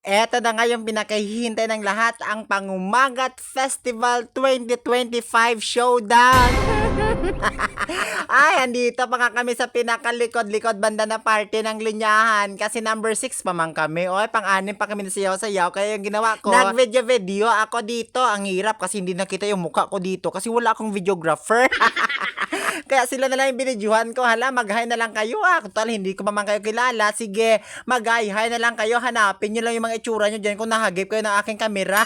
Eto na nga yung pinakahihintay ng lahat, ang Pangumagat Festival 2025 Showdown. Ay, andito pa nga kami sa pinakalikod-likod banda na party ng linyahan kasi number 6 pa man kami. Oy, pang-anim pa kami na sayaw-sayaw. Kaya yung ginawa ko, nag-video-video ako dito. Ang hirap kasi hindi nakita yung mukha ko dito kasi wala akong videographer. Kaya sila na lang yung binidyohan ko. Hala, mag-hi na lang kayo. Total, hindi ko pa man kayo kilala. Sige, mag-hi na lang kayo. Hanapin nyo lang yung mga itsura nyo dyan kung nahagip kayo ng aking kamera.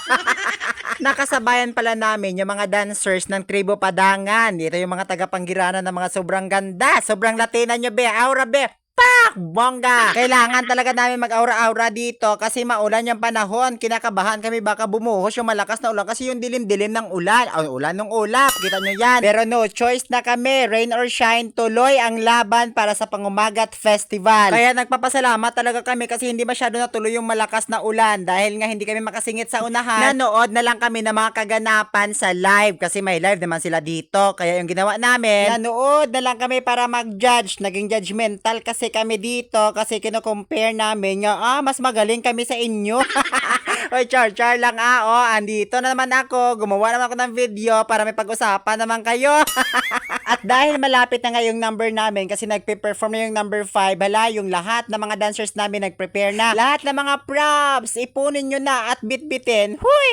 Nakasabayan pala namin yung mga dancers ng Tribo Padangan. Dito yung mga tagapanggiranan ng mga sobrang ganda. Sobrang Latina nyo, be. Aura, be. Pak! Bongga! Kailangan talaga namin mag-aura-aura dito kasi maulan yung panahon. Kinakabahan kami baka bumuhos yung malakas na ulan kasi yung dilim-dilim ng ulan. Ulan ng ulap. Kita nyo yan. Pero no choice na kami. Rain or shine, tuloy ang laban para sa Pangumagat Festival. Kaya nagpapasalamat talaga kami kasi hindi masyado natuloy yung malakas na ulan dahil nga hindi kami makasingit sa unahan. Nanood na lang kami ng mga kaganapan sa live kasi may live naman sila dito. Kaya yung ginawa namin, nanood na lang kami para mag-judge. Naging judgmental kasi kami dito kasi kino-compare namin nga, mas magaling kami sa inyo. Oy, char lang andito na naman ako. Gumawa naman ako ng video para may pag-usapan naman kayo. At dahil malapit na nga yung number namin kasi nagpe-perform na yung number 5, hala, yung lahat ng mga dancers namin nag-prepare na. Lahat ng mga props, ipunin nyo na at bitbitin. Huy!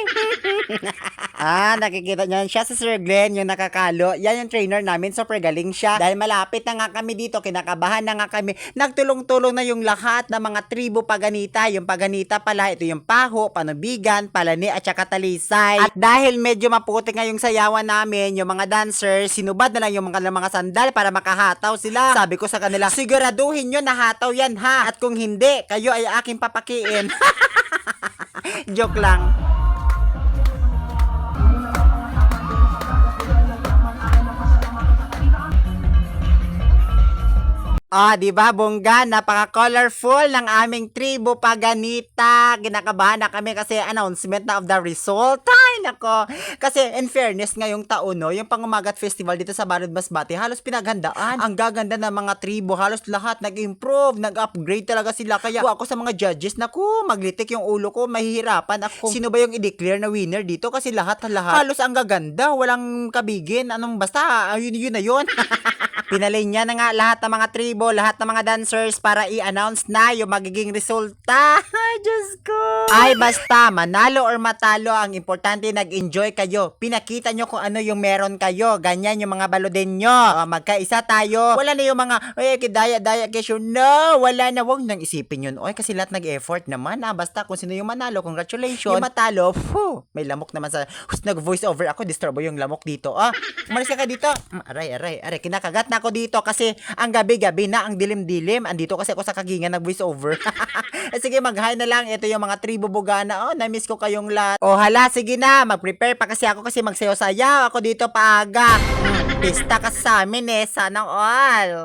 Nakikita nyo siya si Sir Glenn, yung nakakalo. Yan yung trainer namin, super galing siya. Dahil malapit na nga kami dito, kinakabahan na nga kami. Nagtulong-tulong na yung lahat ng mga tribo paganita. Yung paganita pala, ito yung Paho, Panubigan, Palani at saka Talisay. At dahil medyo maputi nga yung sayawan namin, yung mga dancers, sinubad na lang yung mga sandal para makahataw sila. Sabi ko sa kanila, siguraduhin nyo nahataw yan ha. At kung hindi, kayo ay aking papakiin. Joke lang. Di ba, bongga, napaka-colorful ng aming Tribo Paganita. Ginakabahan na kami kasi announcement na of the result. Ay, nako. Kasi in fairness ngayong taon, yung Pangumagat Festival dito sa Banod Masbate, halos pinaghandaan. Ang gaganda ng mga tribo, halos lahat nag-improve, nag-upgrade talaga sila. Kaya ako sa mga judges, naku, maglitik yung ulo ko, mahihirapan ako. Sino ba yung i-declare na winner dito? Kasi lahat halos ang gaganda, walang kabigin. Basta, yun na yun. Pinalinya na nga lahat ng mga tribo, lahat ng mga dancers para i-announce na yung magiging resulta. Ay, Diyos ko. Ay, basta, manalo or matalo, ang importante nag-enjoy kayo. Pinakita nyo kung ano yung meron kayo. Ganyan yung mga balodin nyo. Magkaisa tayo. Wala na yung mga, daya kesyo. No, wala na. Huwag nang isipin yun. Kasi lahat nag-effort naman. Basta kung sino yung manalo, congratulations. Yung matalo, may lamok naman sa, nag-voice over ako, disturbo yung lamok dito. Umalis ka dito. Aray, kinakagat na ako dito kasi ang gabi-gabi na, ang dilim-dilim. Andito kasi ako sa kagingan nag-voice over. Sige, mag-hi na lang. Ito yung mga tribo bugana. Na-miss ko kayong lahat. Hala, sige na. Mag-prepare pa kasi ako kasi magsayaw-sayaw. Ako dito paaga. Pista ka sa amin sana all.